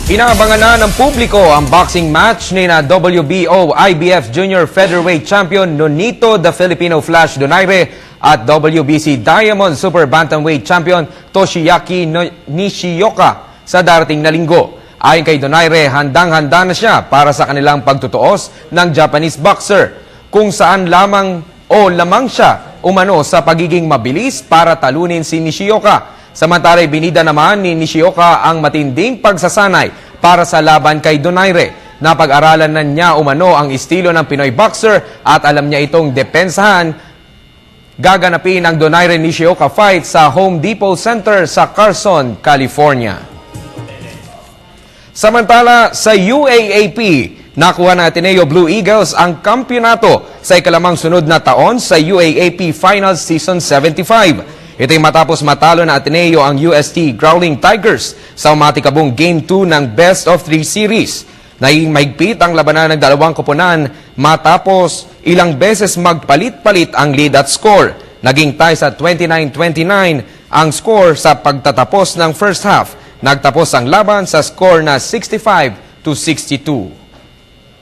Inaabangan na ng publiko ang boxing match ni na WBO IBF Junior Featherweight Champion Nonito the Filipino Flash Donaire at WBC Diamond Super Bantamweight Champion Toshiaki Nishioka sa darating na linggo. Ayon kay Donaire, handang-handa na siya para sa kanilang pagtutuos ng Japanese boxer, kung saan lamang siya umano sa pagiging mabilis para talunin si Nishioka. Samantala'y binida naman ni Nishioka ang matinding pagsasanay para sa laban kay Donaire. Napag-aralan na niya umano ang estilo ng Pinoy boxer at alam niya itong depensahan. Gaganapin ang Donaire-Nishioka fight sa Home Depot Center sa Carson, California. Samantala sa UAAP, nakuha ng Ateneo Blue Eagles ang kampyonato sa ikalamang sunod na taon sa UAAP Finals Season 75. Ito'y matapos matalo na Ateneo ang UST Growling Tigers sa umatikabong Game 2 ng Best of 3 Series. Naging mahigpit ang labanan ng dalawang koponan matapos ilang beses magpalit-palit ang lead at score. Naging tie sa 29-29 ang score sa pagtatapos ng first half. Nagtapos ang laban sa score na 65-62.